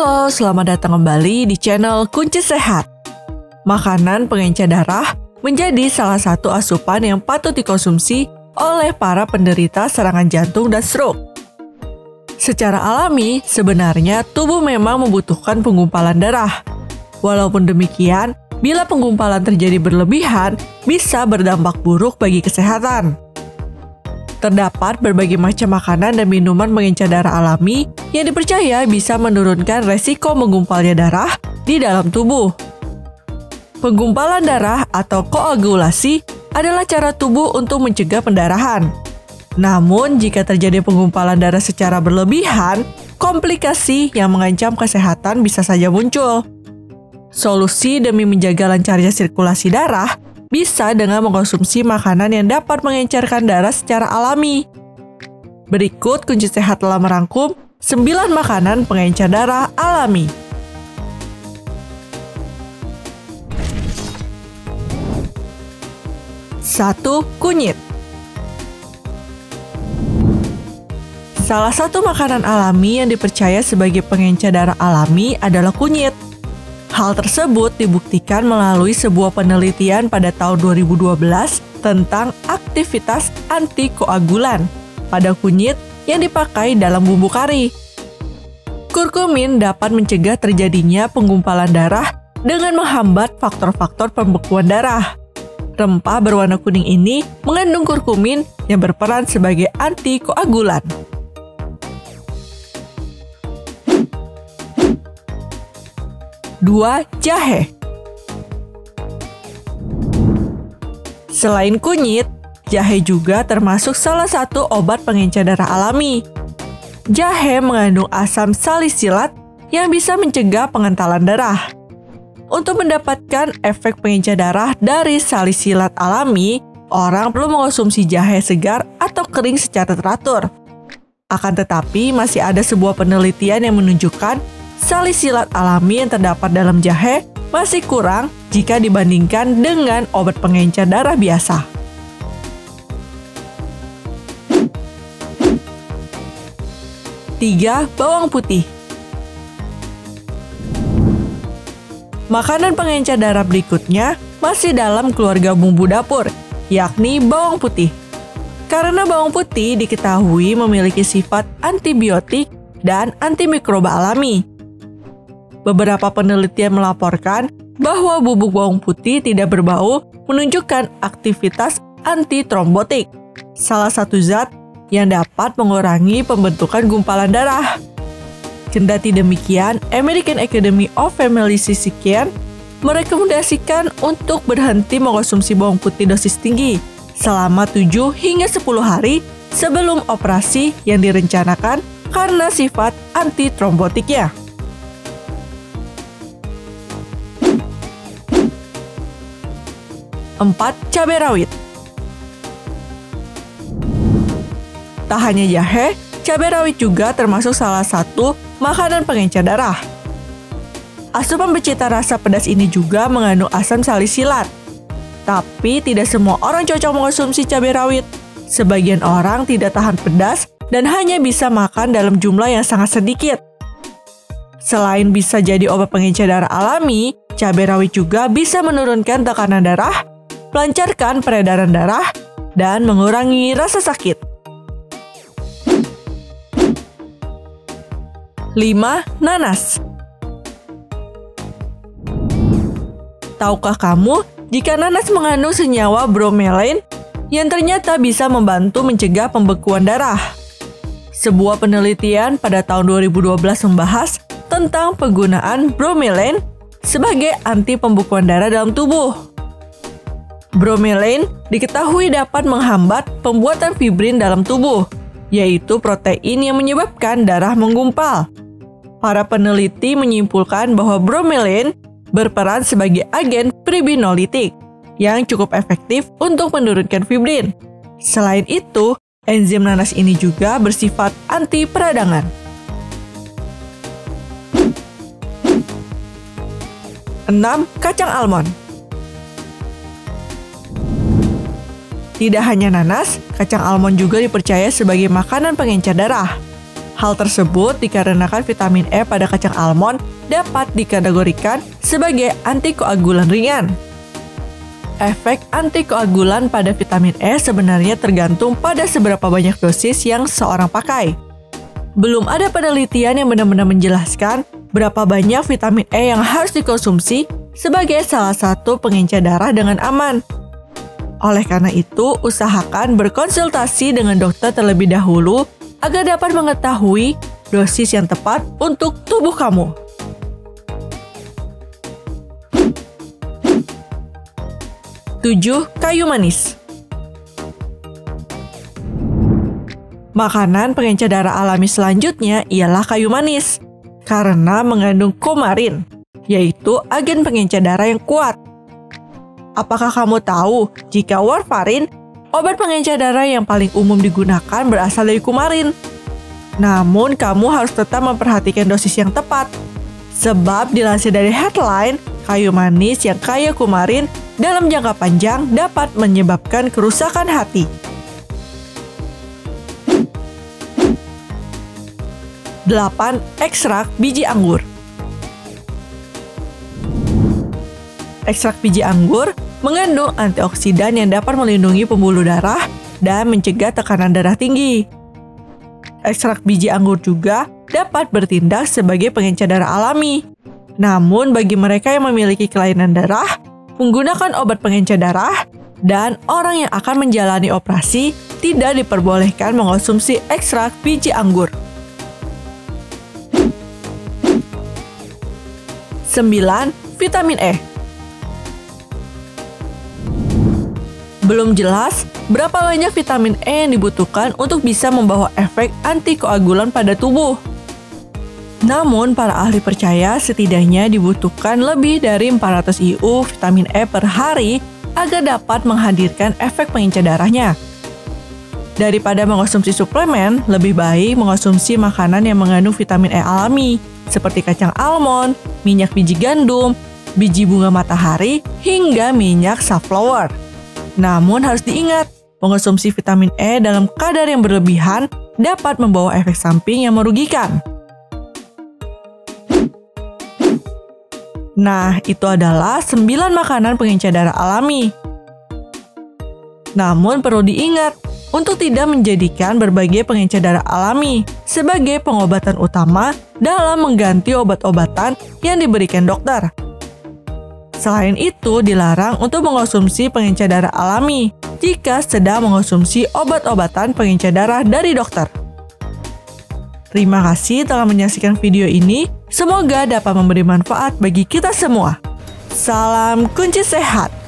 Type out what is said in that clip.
Halo, selamat datang kembali di channel Kunci Sehat. Makanan pengencer darah menjadi salah satu asupan yang patut dikonsumsi oleh para penderita serangan jantung dan stroke. Secara alami, sebenarnya tubuh memang membutuhkan penggumpalan darah. Walaupun demikian, bila penggumpalan terjadi berlebihan, bisa berdampak buruk bagi kesehatan. Terdapat berbagai macam makanan dan minuman pengencer darah alami yang dipercaya bisa menurunkan resiko menggumpalnya darah di dalam tubuh. Penggumpalan darah atau koagulasi adalah cara tubuh untuk mencegah pendarahan. Namun, jika terjadi penggumpalan darah secara berlebihan, komplikasi yang mengancam kesehatan bisa saja muncul. Solusi demi menjaga lancarnya sirkulasi darah bisa dengan mengkonsumsi makanan yang dapat mengencerkan darah secara alami. Berikut Kunci Sehat telah merangkum 9 makanan pengencer darah alami. Satu, kunyit. Salah satu makanan alami yang dipercaya sebagai pengencer darah alami adalah kunyit. Hal tersebut dibuktikan melalui sebuah penelitian pada tahun 2012 tentang aktivitas antikoagulan pada kunyit yang dipakai dalam bumbu kari. Kurkumin dapat mencegah terjadinya penggumpalan darah dengan menghambat faktor-faktor pembekuan darah. Rempah berwarna kuning ini mengandung kurkumin yang berperan sebagai antikoagulan. 2. Jahe. Selain kunyit, jahe juga termasuk salah satu obat pengencer darah alami. Jahe mengandung asam salisilat yang bisa mencegah pengentalan darah. Untuk mendapatkan efek pengencer darah dari salisilat alami, orang perlu mengonsumsi jahe segar atau kering secara teratur. Akan tetapi, masih ada sebuah penelitian yang menunjukkan salisilat alami yang terdapat dalam jahe masih kurang jika dibandingkan dengan obat pengencer darah biasa. 3. Bawang putih. Makanan pengencer darah berikutnya masih dalam keluarga bumbu dapur, yakni bawang putih. Karena bawang putih diketahui memiliki sifat antibiotik dan antimikroba alami. Beberapa penelitian melaporkan bahwa bubuk bawang putih tidak berbau menunjukkan aktivitas antitrombotik, salah satu zat yang dapat mengurangi pembentukan gumpalan darah. Kendati demikian, American Academy of Family Physicians merekomendasikan untuk berhenti mengkonsumsi bawang putih dosis tinggi selama 7 hingga 10 hari sebelum operasi yang direncanakan karena sifat antitrombotiknya. 4. Cabai rawit. Tak hanya jahe, cabai rawit juga termasuk salah satu makanan pengencer darah. Asupan bercita rasa pedas ini juga mengandung asam salisilat. Tapi tidak semua orang cocok mengkonsumsi cabai rawit. Sebagian orang tidak tahan pedas dan hanya bisa makan dalam jumlah yang sangat sedikit. Selain bisa jadi obat pengencer darah alami, cabai rawit juga bisa menurunkan tekanan darah, melancarkan peredaran darah, dan mengurangi rasa sakit. 5. Nanas. Tahukah kamu jika nanas mengandung senyawa bromelain yang ternyata bisa membantu mencegah pembekuan darah? Sebuah penelitian pada tahun 2012 membahas tentang penggunaan bromelain sebagai anti pembekuan darah dalam tubuh. Bromelain diketahui dapat menghambat pembuatan fibrin dalam tubuh, yaitu protein yang menyebabkan darah menggumpal. Para peneliti menyimpulkan bahwa bromelain berperan sebagai agen fibrinolitik yang cukup efektif untuk menurunkan fibrin. Selain itu, enzim nanas ini juga bersifat anti peradangan. 6. Kacang almond. Tidak hanya nanas, kacang almond juga dipercaya sebagai makanan pengencer darah. Hal tersebut dikarenakan vitamin E pada kacang almond dapat dikategorikan sebagai antikoagulan ringan. Efek antikoagulan pada vitamin E sebenarnya tergantung pada seberapa banyak dosis yang seorang pakai. Belum ada penelitian yang benar-benar menjelaskan berapa banyak vitamin E yang harus dikonsumsi sebagai salah satu pengencer darah dengan aman. Oleh karena itu, usahakan berkonsultasi dengan dokter terlebih dahulu agar dapat mengetahui dosis yang tepat untuk tubuh kamu. Tujuh, kayu manis. Makanan pengencer darah alami selanjutnya ialah kayu manis, karena mengandung kumarin, yaitu agen pengencer darah yang kuat. Apakah kamu tahu jika warfarin, obat pengencer darah yang paling umum digunakan berasal dari kumarin? Namun, kamu harus tetap memperhatikan dosis yang tepat. Sebab dilansir dari Headline, kayu manis yang kaya kumarin dalam jangka panjang dapat menyebabkan kerusakan hati. 8. Ekstrak biji anggur. Ekstrak biji anggur mengandung antioksidan yang dapat melindungi pembuluh darah dan mencegah tekanan darah tinggi. Ekstrak biji anggur juga dapat bertindak sebagai pengencer darah alami. Namun bagi mereka yang memiliki kelainan darah, menggunakan obat pengencer darah, dan orang yang akan menjalani operasi tidak diperbolehkan mengonsumsi ekstrak biji anggur. 9. Vitamin E. Belum jelas berapa banyak vitamin E yang dibutuhkan untuk bisa membawa efek antikoagulan pada tubuh. Namun, para ahli percaya setidaknya dibutuhkan lebih dari 400 IU vitamin E per hari agar dapat menghadirkan efek pengencer darahnya. Daripada mengonsumsi suplemen, lebih baik mengonsumsi makanan yang mengandung vitamin E alami, seperti kacang almond, minyak biji gandum, biji bunga matahari, hingga minyak safflower. Namun harus diingat, mengonsumsi vitamin E dalam kadar yang berlebihan dapat membawa efek samping yang merugikan. Nah, itu adalah 9 makanan pengencer darah alami. Namun perlu diingat, untuk tidak menjadikan berbagai pengencer darah alami sebagai pengobatan utama dalam mengganti obat-obatan yang diberikan dokter. Selain itu, dilarang untuk mengonsumsi pengencer darah alami jika sedang mengonsumsi obat-obatan pengencer darah dari dokter. Terima kasih telah menyaksikan video ini. Semoga dapat memberi manfaat bagi kita semua. Salam kunci sehat.